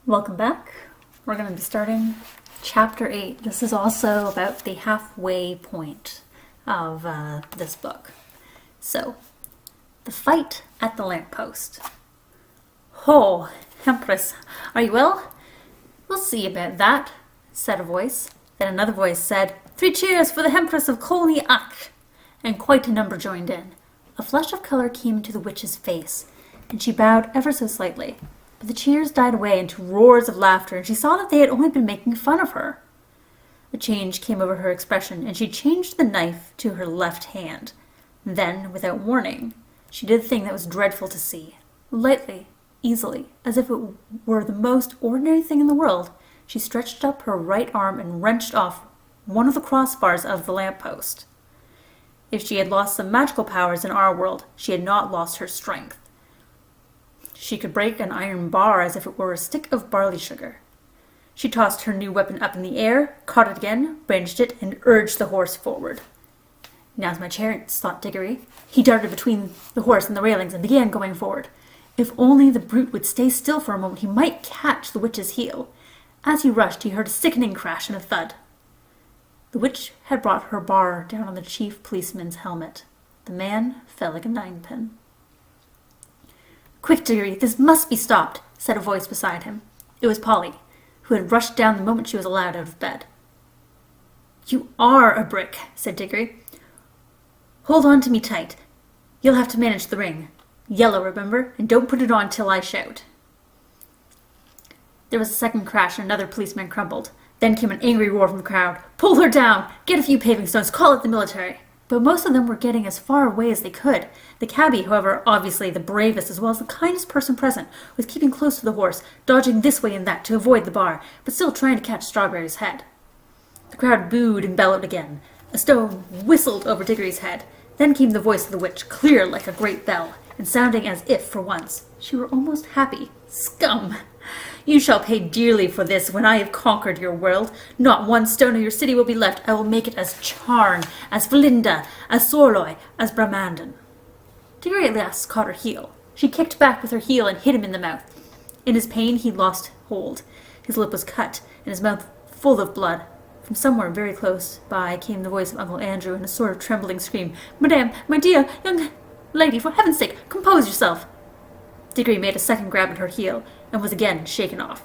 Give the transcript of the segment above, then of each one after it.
Welcome back. We're going to be starting Chapter 8. This is also about the halfway point of this book. So, the fight at the lamppost. Ho, Empress, are you well? We'll see about that, said a voice. Then another voice said, 3 cheers for the Empress of Colney Ak! And quite a number joined in. A flush of color came into the witch's face, and she bowed ever so slightly. But the cheers died away into roars of laughter, and she saw that they had only been making fun of her. A change came over her expression, and she changed the knife to her left hand. Then, without warning, she did a thing that was dreadful to see. Lightly, easily, as if it were the most ordinary thing in the world, she stretched up her right arm and wrenched off one of the crossbars of the lamppost. If she had lost some magical powers in our world, she had not lost her strength. She could break an iron bar as if it were a stick of barley sugar. She tossed her new weapon up in the air, caught it again, brandished it, and urged the horse forward. Now's my chance, thought Diggory. He darted between the horse and the railings and began going forward. If only the brute would stay still for a moment, he might catch the witch's heel. As he rushed, he heard a sickening crash and a thud. The witch had brought her bar down on the chief policeman's helmet. The man fell like a ninepin. Quick, Diggory, this must be stopped, said a voice beside him. It was Polly, who had rushed down the moment she was allowed out of bed. You are a brick, said Diggory. Hold on to me tight. You'll have to manage the ring. Yellow, remember, and don't put it on till I shout. There was a second crash and another policeman crumpled. Then came an angry roar from the crowd. Pull her down! Get a few paving stones! Call it the military! But most of them were getting as far away as they could. The cabbie, however, obviously the bravest as well as the kindest person present, was keeping close to the horse, dodging this way and that to avoid the bar, but still trying to catch Strawberry's head. The crowd booed and bellowed again. A stone whistled over Diggory's head. Then came the voice of the witch, clear like a great bell, and sounding as if, for once, she were almost happy. Scum! You shall pay dearly for this when I have conquered your world. Not one stone of your city will be left. I will make it as Charn, as Valinda, as Sorloy, as Bramandon. Diggory at last caught her heel. She kicked back with her heel and hit him in the mouth. In his pain he lost hold. His lip was cut, and his mouth full of blood. From somewhere very close by came the voice of Uncle Andrew in a sort of trembling scream. Madame, my dear young lady, for heaven's sake, compose yourself. Diggory made a second grab at her heel, and was again shaken off.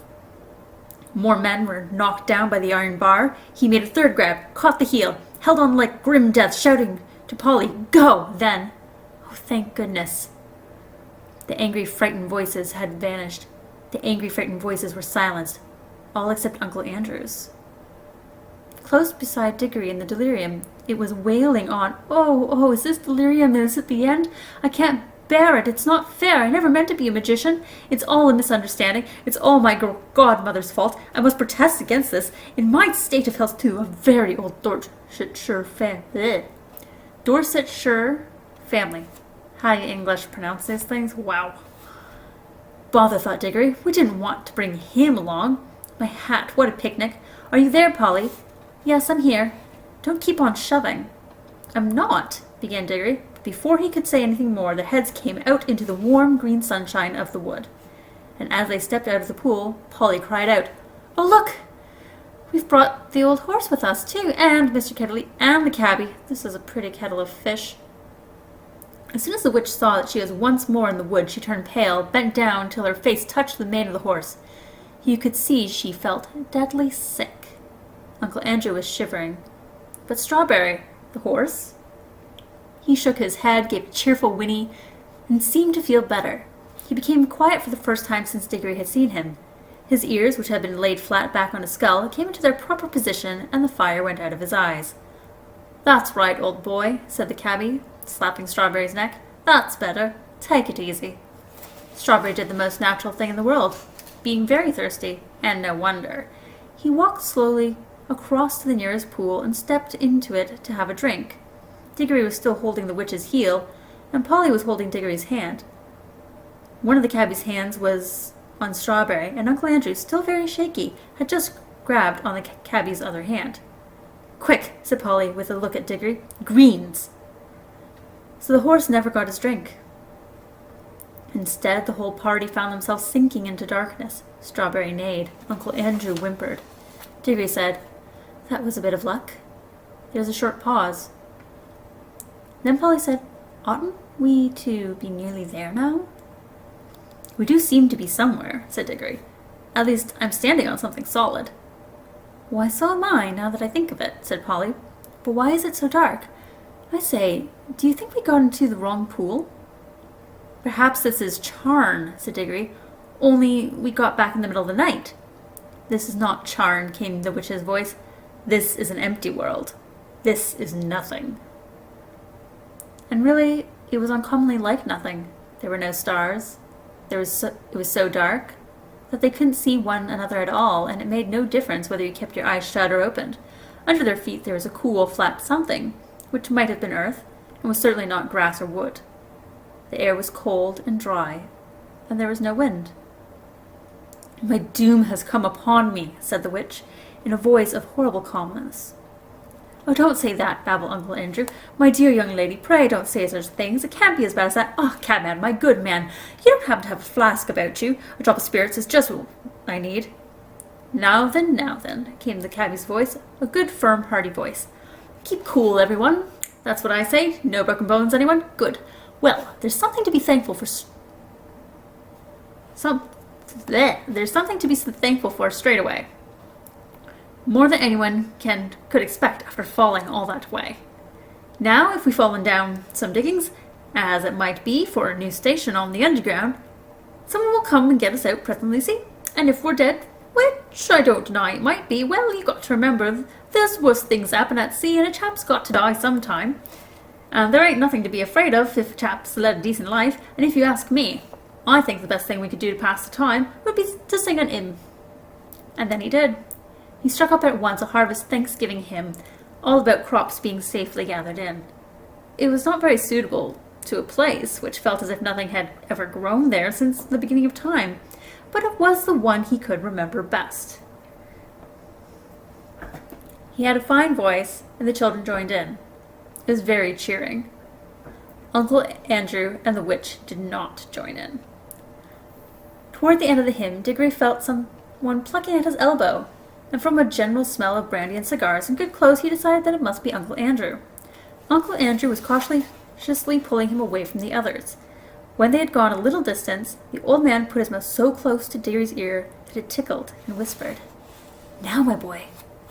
More men were knocked down by the iron bar. He made a third grab, caught the heel, held on like grim death, shouting to Polly, Go! Then, oh, thank goodness. The angry, frightened voices had vanished. The angry, frightened voices were silenced, all except Uncle Andrew's. Close beside Diggory in the delirium, it was wailing on, Oh, is this delirium? Is it the end? I can't bear it. It's not fair. I never meant to be a magician. It's all a misunderstanding. It's all my godmother's fault. I must protest against this. In my state of health, too, a very old Dorsetshire family. How do you English pronounce these things? Wow. Bother, thought Diggory. We didn't want to bring him along. My hat, what a picnic. Are you there, Polly? Yes, I'm here. Don't keep on shoving. I'm not, began Diggory. Before he could say anything more, the heads came out into the warm green sunshine of the wood. And as they stepped out of the pool, Polly cried out, Oh, look! We've brought the old horse with us, too, and Mr. Kettley, and the cabbie. This is a pretty kettle of fish. As soon as the witch saw that she was once more in the wood, she turned pale, bent down till her face touched the mane of the horse. You could see she felt deadly sick. Uncle Andrew was shivering. But Strawberry, the horse? He shook his head, gave a cheerful whinny, and seemed to feel better. He became quiet for the first time since Diggory had seen him. His ears, which had been laid flat back on his skull, came into their proper position, and the fire went out of his eyes. That's right, old boy, said the cabbie, slapping Strawberry's neck. That's better. Take it easy. Strawberry did the most natural thing in the world, being very thirsty, and no wonder. He walked slowly across to the nearest pool and stepped into it to have a drink. Diggory was still holding the witch's heel, and Polly was holding Diggory's hand. One of the cabbie's hands was on Strawberry, and Uncle Andrew, still very shaky, had just grabbed on the cabbie's other hand. Quick, said Polly, with a look at Diggory. Greens! So the horse never got his drink. Instead, the whole party found themselves sinking into darkness. Strawberry neighed. Uncle Andrew whimpered. Diggory said, "That was a bit of luck." There was a short pause. Then Polly said, "Oughtn't we to be nearly there now?" "We do seem to be somewhere," said Diggory. "At least I'm standing on something solid." "Why, so am I, now that I think of it," said Polly. "But why is it so dark? I say, do you think we got into the wrong pool?" "Perhaps this is Charn," said Diggory, "only we got back in the middle of the night." "This is not Charn," came the witch's voice. "This is an empty world. This is nothing." And really, it was uncommonly like nothing. There were no stars. It was so dark that they couldn't see one another at all, and it made no difference whether you kept your eyes shut or opened. Under their feet there was a cool, flat something, which might have been earth, and was certainly not grass or wood. The air was cold and dry, and there was no wind. "My doom has come upon me," said the witch, in a voice of horrible calmness. "Oh, don't say that," babbled Uncle Andrew. "My dear young lady, pray don't say such things. It can't be as bad as that. Ah, cabman, my good man, you don't happen to have a flask about you? A drop of spirits is just what I need." Now then," came the cabby's voice, a good, firm, hearty voice. "Keep cool, everyone. That's what I say. No broken bones, anyone? Good. Well, there's something to be thankful for. There's something to be thankful for straight away. More than anyone could expect after falling all that way. Now, if we've fallen down some diggings, as it might be for a new station on the underground, someone will come and get us out presently, see? And if we're dead, which I don't deny it might be, well, you got to remember there's worse things happen at sea, and a chap's got to die sometime. And there ain't nothing to be afraid of if a chap's led a decent life, and if you ask me, I think the best thing we could do to pass the time would be to sing an hymn." And then he did. He struck up at once a harvest Thanksgiving hymn, all about crops being safely gathered in. It was not very suitable to a place which felt as if nothing had ever grown there since the beginning of time, but it was the one he could remember best. He had a fine voice, and the children joined in. It was very cheering. Uncle Andrew and the witch did not join in. Toward the end of the hymn, Diggory felt someone plucking at his elbow, and from a general smell of brandy and cigars and good clothes he decided that it must be Uncle Andrew. Uncle Andrew was cautiously pulling him away from the others. When they had gone a little distance, the old man put his mouth so close to Diggory's ear that it tickled, and whispered, "Now, my boy,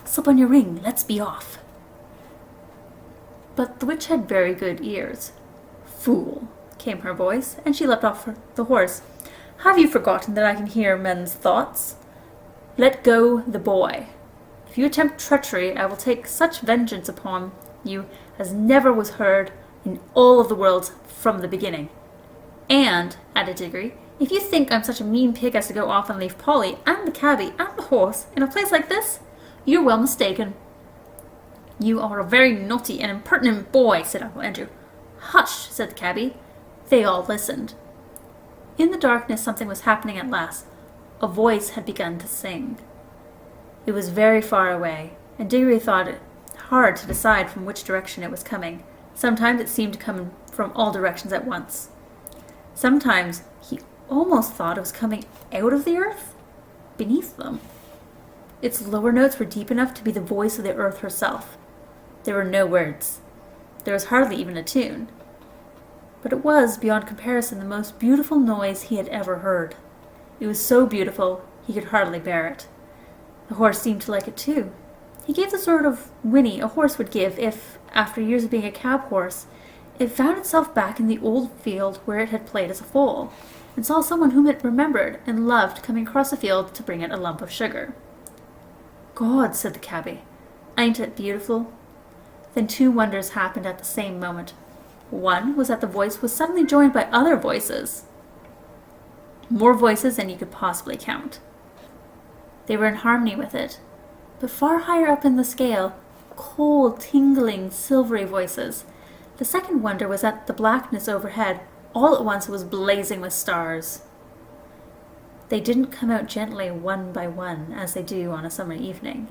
slip on your ring, let's be off." But the witch had very good ears. "Fool," came her voice, and she leapt off the horse. "Have you forgotten that I can hear men's thoughts? Let go the boy. If you attempt treachery, I will take such vengeance upon you as never was heard in all of the world from the beginning. And," added Diggory, "if you think I'm such a mean pig as to go off and leave Polly and the cabby and the horse in a place like this, you're well mistaken." "You are a very naughty and impertinent boy," said Uncle Andrew. "Hush," said the cabby. They all listened. In the darkness something was happening at last. A voice had begun to sing. It was very far away, and Diggory thought it hard to decide from which direction it was coming. Sometimes it seemed to come from all directions at once. Sometimes he almost thought it was coming out of the earth, beneath them. Its lower notes were deep enough to be the voice of the earth herself. There were no words. There was hardly even a tune. But it was, beyond comparison, the most beautiful noise he had ever heard. It was so beautiful he could hardly bear it. The horse seemed to like it too. He gave the sort of whinny a horse would give if, after years of being a cab horse, it found itself back in the old field where it had played as a foal, and saw someone whom it remembered and loved coming across the field to bring it a lump of sugar. "God," said the cabby, "ain't it beautiful?" Then two wonders happened at the same moment. One was that the voice was suddenly joined by other voices. More voices than you could possibly count. They were in harmony with it, but far higher up in the scale, cold, tingling, silvery voices. The second wonder was that the blackness overhead all at once was blazing with stars. They didn't come out gently one by one, as they do on a summer evening.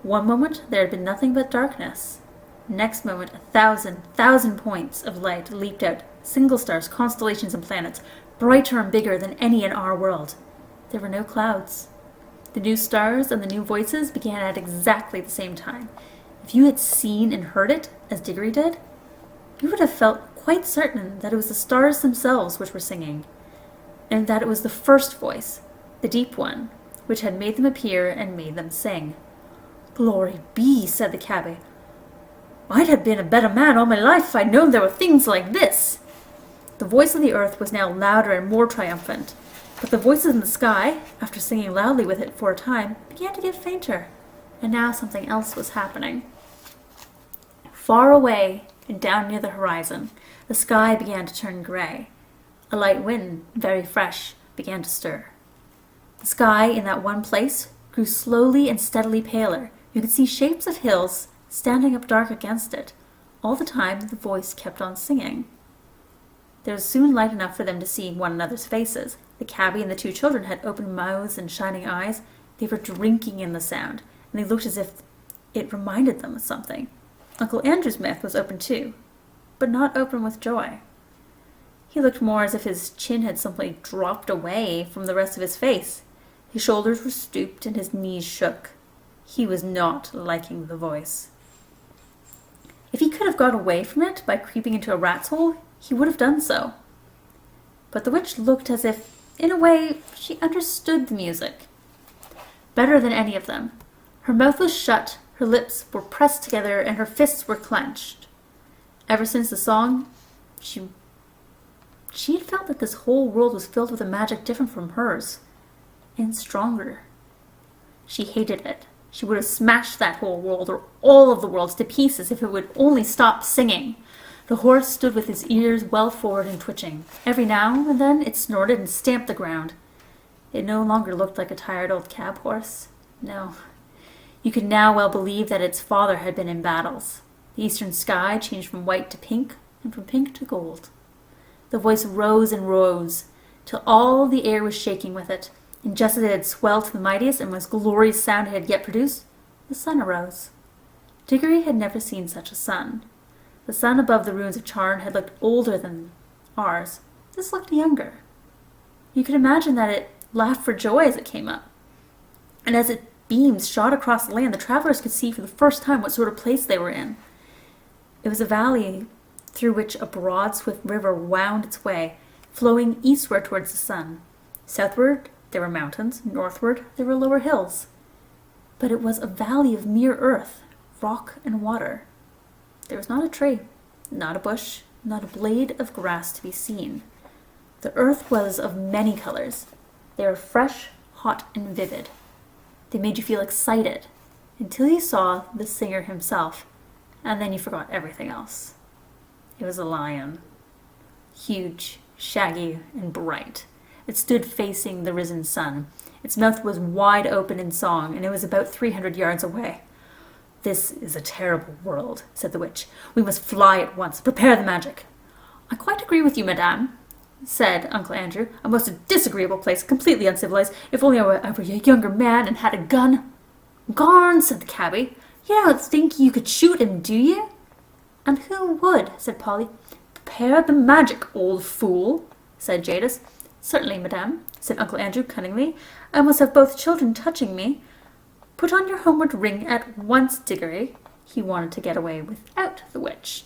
One moment there had been nothing but darkness. Next moment 1,000 points of light leaped out, single stars, constellations, and planets, brighter and bigger than any in our world. There were no clouds. The new stars and the new voices began at exactly the same time. If you had seen and heard it, as Diggory did, you would have felt quite certain that it was the stars themselves which were singing, and that it was the first voice, the deep one, which had made them appear and made them sing. "Glory be," said the cabby. "I'd have been a better man all my life if I'd known there were things like this." The voice of the earth was now louder and more triumphant, but the voices in the sky, after singing loudly with it for a time, began to get fainter, and now something else was happening. Far away, and down near the horizon, the sky began to turn grey. A light wind, very fresh, began to stir. The sky in that one place grew slowly and steadily paler. You could see shapes of hills standing up dark against it. All the time the voice kept on singing. There was soon light enough for them to see one another's faces. The cabby and the two children had open mouths and shining eyes. They were drinking in the sound, and they looked as if it reminded them of something. Uncle Andrew's mouth was open too, but not open with joy. He looked more as if his chin had simply dropped away from the rest of his face. His shoulders were stooped and his knees shook. He was not liking the voice. If he could have got away from it by creeping into a rat's hole, he would have done so. But the witch looked as if, in a way, she understood the music better than any of them. Her mouth was shut, her lips were pressed together, and her fists were clenched. Ever since the song, she had felt that this whole world was filled with a magic different from hers, and stronger. She hated it. She would have smashed that whole world, or all of the worlds, to pieces if it would only stop singing. The horse stood with his ears well forward and twitching. Every now and then it snorted and stamped the ground. It no longer looked like a tired old cab horse. No. You could now well believe that its father had been in battles. The eastern sky changed from white to pink, and from pink to gold. The voice rose and rose, till all the air was shaking with it, and just as it had swelled to the mightiest and most glorious sound it had yet produced, the sun arose. Diggory had never seen such a sun. The sun above the ruins of Charn had looked older than ours. This looked younger. You could imagine that it laughed for joy as it came up. And as its beams shot across the land, the travelers could see for the first time what sort of place they were in. It was a valley through which a broad, swift river wound its way, flowing eastward towards the sun. Southward there were mountains, northward there were lower hills. But it was a valley of mere earth, rock and water. There was not a tree, not a bush, not a blade of grass to be seen. The earth was of many colors. They were fresh, hot, and vivid. They made you feel excited, until you saw the singer himself, and then you forgot everything else. It was a lion, huge, shaggy, and bright. It stood facing the risen sun. Its mouth was wide open in song, and it was about 300 yards away. "This is a terrible world," said the witch. "We must fly at once. Prepare the magic." "I quite agree with you, madame," said Uncle Andrew. "A most disagreeable place, completely uncivilized. If only I were a younger man and had a gun." "Garn," said the cabby. "You don't think you could shoot him, do you?" "And who would?" said Polly. "Prepare the magic, old fool," said Jadis. "Certainly, madame," said Uncle Andrew cunningly. "I must have both children touching me. Put on your homeward ring at once, Diggory." He wanted to get away without the witch.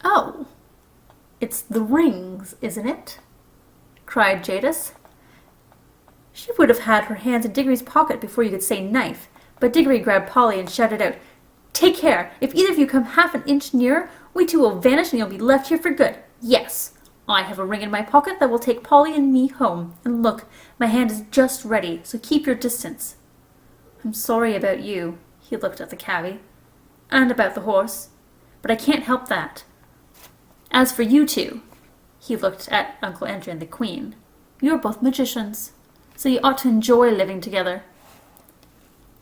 "Oh, it's the rings, isn't it?" cried Jadis. She would have had her hands in Diggory's pocket before you could say knife, but Diggory grabbed Polly and shouted out, "Take care! If either of you come half an inch nearer, we two will vanish and you'll be left here for good. Yes, I have a ring in my pocket that will take Polly and me home. And look, my hand is just ready, so keep your distance." "I'm sorry about you," he looked at the cabby, "and about the horse, but I can't help that. As for you two," he looked at Uncle Andrew and the Queen, "you're both magicians, so you ought to enjoy living together."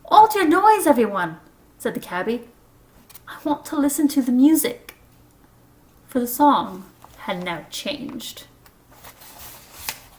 "Hold your noise, everyone," said the cabby. "I want to listen to the music." For the song had now changed.